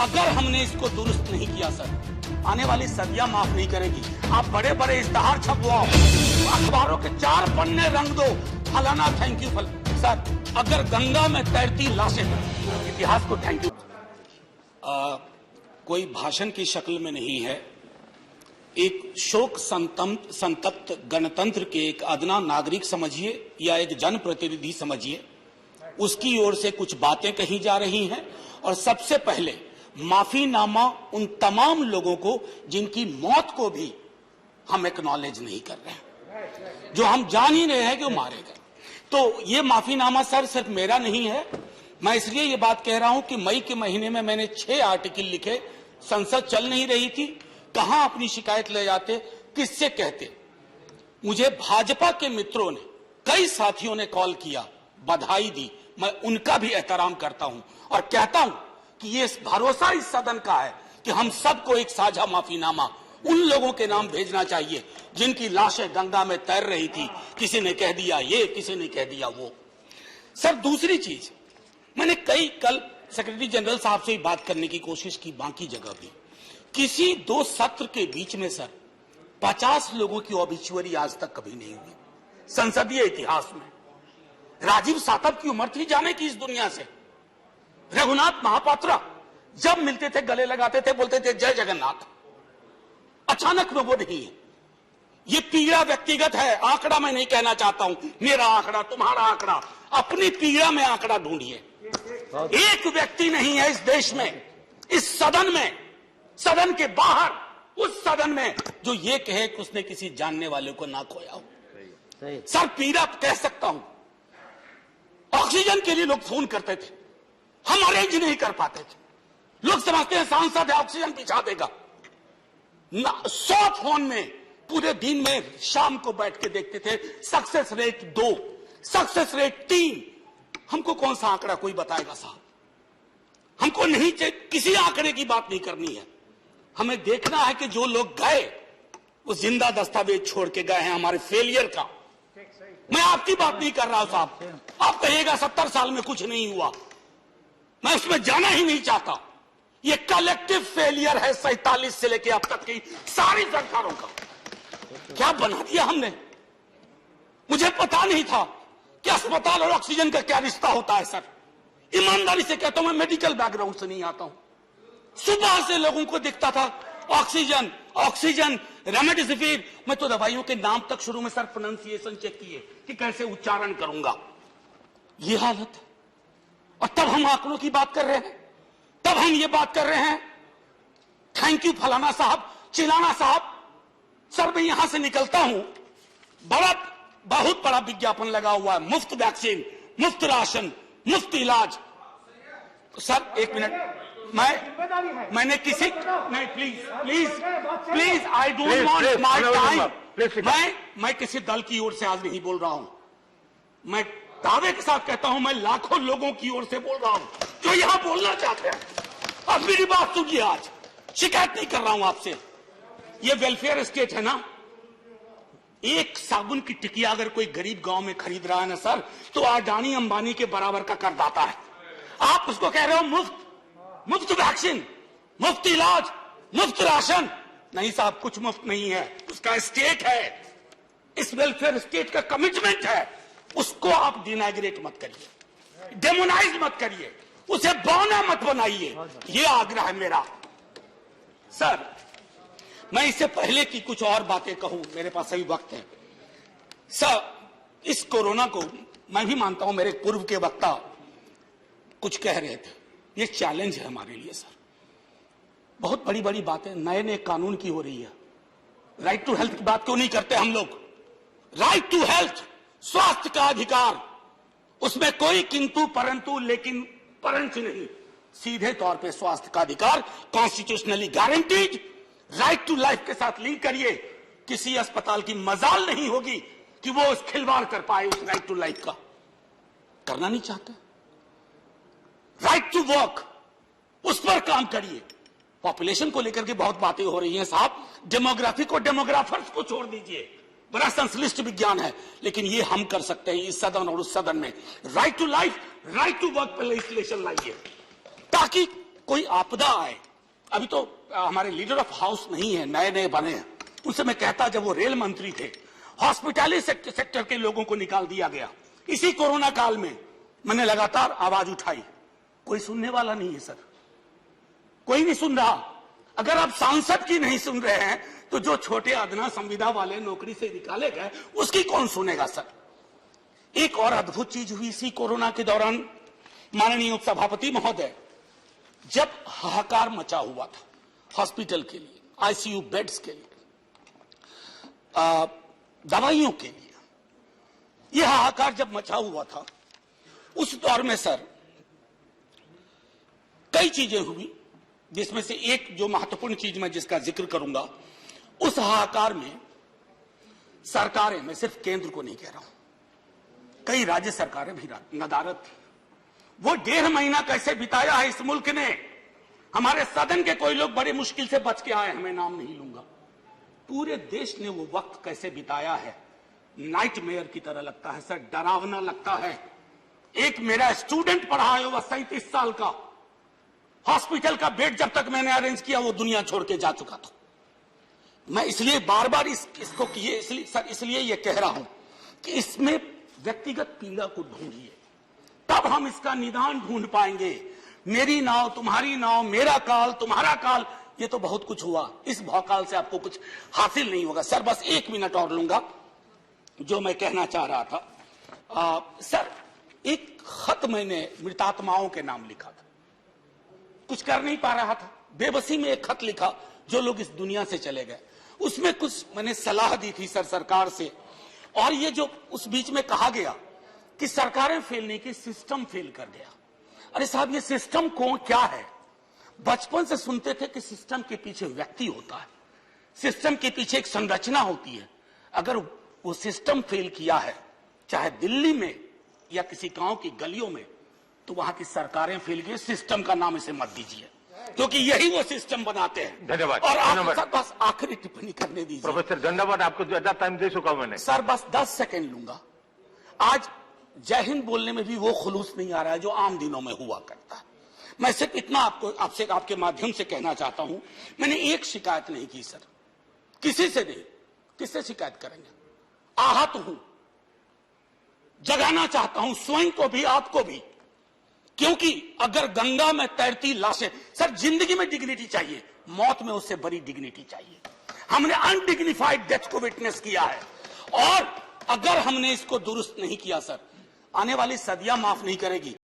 अगर हमने इसको दुरुस्त नहीं किया सर, आने वाली सदियां माफ नहीं करेगी। आप बड़े बड़े इश्तेहार छपवाओ, अखबारों के 4 पन्ने रंग दो, फलाना थैंक यू सर, अगर गंगा में तैरती लाशें, इतिहास को थैंक यू। कोई भाषण की शक्ल में नहीं है, एक शोक संतप्त गणतंत्र के एक अदना नागरिक समझिए या एक जनप्रतिनिधि समझिए, उसकी ओर से कुछ बातें कही जा रही हैं। और सबसे पहले माफीनामा उन तमाम लोगों को जिनकी मौत को भी हम एक्नॉलेज नहीं कर रहे हैं, जो हम जान ही रहे हैं कि वो मारे गए। तो ये माफीनामा सर सिर्फ मेरा नहीं है, मैं इसलिए ये बात कह रहा हूं कि मई के महीने में मैंने 6 आर्टिकल लिखे, संसद चल नहीं रही थी, कहां अपनी शिकायत ले जाते, किससे कहते। मुझे भाजपा के मित्रों ने, कई साथियों ने कॉल किया, बधाई दी, मैं उनका भी एहतराम करता हूं और कहता हूं कि ये भरोसा इस सदन का है कि हम सबको एक साझा माफीनामा उन लोगों के नाम भेजना चाहिए जिनकी लाशें गंगा में तैर रही थी। किसी ने कह दिया ये, किसी ने कह दिया वो। सर दूसरी चीज, मैंने कल सेक्रेटरी जनरल साहब से बात करने की कोशिश की, बाकी जगह भी, किसी 2 सत्र के बीच में सर 50 लोगों की ऑबिचुअरी आज तक कभी नहीं हुई संसदीय इतिहास में। राजीव सातव की उम्र थी जाने की इस दुनिया से। रघुनाथ महापात्रा जब मिलते थे गले लगाते थे, बोलते थे जय जगन्नाथ। अचानक में वो नहीं है। ये पीड़ा व्यक्तिगत है, आंकड़ा मैं नहीं कहना चाहता हूं, मेरा आंकड़ा, तुम्हारा आंकड़ा, अपनी पीड़ा में आंकड़ा ढूंढिए। एक व्यक्ति नहीं है इस देश में, इस सदन में, सदन के बाहर, उस सदन में जो ये कहे कि उसने किसी जानने वाले को ना खोया हो। सर पीड़ा कह सकता हूं। ऑक्सीजन के लिए लोग फोन करते थे, हम अरेंज नहीं कर पाते थे। लोग समझते हैं सांसद है ऑक्सीजन पिछा देगा। 100 फोन में पूरे दिन में शाम को बैठ के देखते थे, सक्सेस रेट 2, सक्सेस रेट 3। हमको कौन सा आंकड़ा कोई बताएगा साहब? हमको नहीं किसी आंकड़े की बात नहीं करनी है, हमें देखना है कि जो लोग गए वो जिंदा दस्तावेज छोड़ के गए हैं हमारे फेलियर का। मैं आपकी बात नहीं कर रहा हूं साहब, आप कहिएगा 70 साल में कुछ नहीं हुआ, मैं उसमें जाना ही नहीं चाहता। ये कलेक्टिव फेलियर है 47 से लेकर अब तक की सारी सरकारों का। क्या बना दिया हमने? मुझे पता नहीं था कि अस्पताल और ऑक्सीजन का क्या रिश्ता होता है। सर ईमानदारी से कहता हूं, मैं मेडिकल बैकग्राउंड से नहीं आता हूं। सुबह से लोगों को दिखता था ऑक्सीजन ऑक्सीजन, रेमडेसिविर। मैं तो दवाइयों के नाम तक शुरू में सर प्रोनाउंसिएशन चेक किए कि कैसे उच्चारण करूंगा। ये हालत है। और तब हम आंकड़ों की बात कर रहे हैं, तब हम ये बात कर रहे हैं थैंक यू फलाना साहब, चिलाना साहब। सर मैं यहां से निकलता हूं, बहुत बड़ा विज्ञापन लगा हुआ है, मुफ्त वैक्सीन, मुफ्त राशन, मुफ्त इलाज। सर एक मिनट, मैंने किसी नहीं, please I don't want my time. मैं किसी दल की ओर से आज नहीं बोल रहा हूं, मैं दावे के साथ कहता हूं, मैं लाखों लोगों की ओर से बोल रहा हूं जो यहां बोलना चाहते हैं। अब मेरी बात सुनिए, आज शिकायत नहीं कर रहा हूं आपसे, ये वेलफेयर स्टेट है ना। एक साबुन की टिकिया अगर कोई गरीब गांव में खरीद रहा है ना सर, तो अडानी अंबानी के बराबर का करदाता है। आप उसको कह रहे हो मुफ्त वैक्सीन, मुफ्त इलाज, मुफ्त राशन। नहीं साहब, कुछ मुफ्त नहीं है, उसका स्टेट है, इस वेलफेयर स्टेट का कमिटमेंट है। उसको आप डिनाइग्रेट मत करिए, डेमोनाइज मत करिए, उसे बौना मत बनाइए, ये आग्रह है मेरा। सर मैं इससे पहले की कुछ और बातें कहूं, मेरे पास अभी वक्त है। सर इस कोरोना को मैं भी मानता हूं, मेरे पूर्व के वक्ता कुछ कह रहे थे, ये चैलेंज है हमारे लिए सर। बहुत बड़ी बड़ी बातें नए नए कानून की हो रही है। राइट टू हेल्थ की बात क्यों नहीं करते हम लोग? राइट टू हेल्थ, स्वास्थ्य का अधिकार, उसमें कोई किंतु परंतु लेकिन परंच नहीं, सीधे तौर पे स्वास्थ्य का अधिकार constitutionally guaranteed. Right to life के साथ लिंक करिए, किसी अस्पताल की मजाल नहीं होगी कि वो उस खिलवाड़ कर पाए उस राइट टू लाइफ का। करना नहीं चाहते। राइट टू वर्क, उस पर काम करिए। पॉपुलेशन को लेकर के बहुत बातें हो रही हैं साहब, डेमोग्राफी को, डेमोग्राफर्स को छोड़ दीजिए, बड़ा संश्लिष्ट विज्ञान है, लेकिन ये हम कर सकते हैं इस सदन और उस सदन में। Right to life, right to work पर लेजिस्लेशन लाइए, ताकि कोई आपदा आए, अभी तो हमारे लीडर ऑफ हाउस नहीं है, नए नए बने हैं, उनसे मैं कहता जब वो रेल मंत्री थे, हॉस्पिटैलिटी सेक्टर के लोगों को निकाल दिया गया। इसी कोरोना काल में मैंने लगातार आवाज उठाई, कोई सुनने वाला नहीं है सर, कोई नहीं सुन रहा। अगर आप सांसद की नहीं सुन रहे हैं तो जो छोटे अदना संविदा वाले नौकरी से निकाले गए उसकी कौन सुनेगा सर। एक और अद्भुत चीज हुई इसी कोरोना के दौरान, माननीय उपसभापति महोदय, जब हाहाकार मचा हुआ था हॉस्पिटल के लिए, आईसीयू बेड्स के लिए, दवाइयों के लिए, यह हाहाकार जब मचा हुआ था, उस दौर में सर कई चीजें हुई, जिसमें से एक जो महत्वपूर्ण चीज मैं जिसका जिक्र करूंगा, उस हाहाकार में सरकारें, मैं सिर्फ केंद्र को नहीं कह रहा हूं, कई राज्य सरकारें भी नदारत थी। वो 1.5 महीना कैसे बिताया है इस मुल्क ने, हमारे सदन के कोई लोग बड़े मुश्किल से बच के आए, मैं नाम नहीं लूंगा, पूरे देश ने वो वक्त कैसे बिताया है, नाइटमेयर की तरह लगता है सर, डरावना लगता है। एक मेरा स्टूडेंट पढ़ा है, वह 37 साल का, हॉस्पिटल का बेड जब तक मैंने अरेंज किया वो दुनिया छोड़ के जा चुका था। मैं इसलिए बार बार इसको किए, इसलिए ये कह रहा हूं कि इसमें व्यक्तिगत पीड़ा को ढूंढिए, तब हम इसका निदान ढूंढ पाएंगे। मेरी नाव तुम्हारी नाव, मेरा काल तुम्हारा काल, ये तो बहुत कुछ हुआ, इस भौकाल से आपको कुछ हासिल नहीं होगा। सर बस 1 मिनट और लूंगा, जो मैं कहना चाह रहा था। सर एक खत मैंने मृतात्माओं के नाम लिखा था, कुछ कर नहीं पा रहा था, बेबसी में एक खत लिखा, जो लोग इस दुनिया से चले गए, उसमें कुछ मैंने सलाह दी थी सर सरकार से। और ये जो उस बीच में कहा गया कि सरकारें फेल नहीं की, सिस्टम फेल कर गया। अरे साहब, ये सिस्टम कौन क्या है? बचपन से सुनते थे कि सिस्टम के पीछे व्यक्ति होता है, सिस्टम के पीछे एक संरचना होती है। अगर वो सिस्टम फेल किया है, चाहे दिल्ली में या किसी गांव की गलियों में, तो वहां की सरकारें फेल गई। सिस्टम का नाम इसे मत दीजिए, क्योंकि यही वो सिस्टम बनाते हैं। धन्यवाद। और आप बस आखिरी टिप्पणी करने दीजिए। प्रोफेसर धन्यवाद, आपको ज्यादा टाइम दे चुका हूं मैंने। सर बस 10 सेकंड लूंगा। आज जय हिंद बोलने में भी वो खुलूस नहीं आ रहा है जो आम दिनों में हुआ करता है। मैं सिर्फ इतना आपसे आपके माध्यम से कहना चाहता हूं, मैंने एक शिकायत नहीं की सर, किसी से नहीं। किससे शिकायत करेंगे? आहत हूं, जगाना चाहता हूं स्वयं को भी, आपको भी, क्योंकि अगर गंगा में तैरती लाशें, सर जिंदगी में डिग्निटी चाहिए, मौत में उससे बड़ी डिग्निटी चाहिए। हमने अनडिग्निफाइड डेथ को विटनेस किया है, और अगर हमने इसको दुरुस्त नहीं किया सर, आने वाली सदियां माफ नहीं करेगी।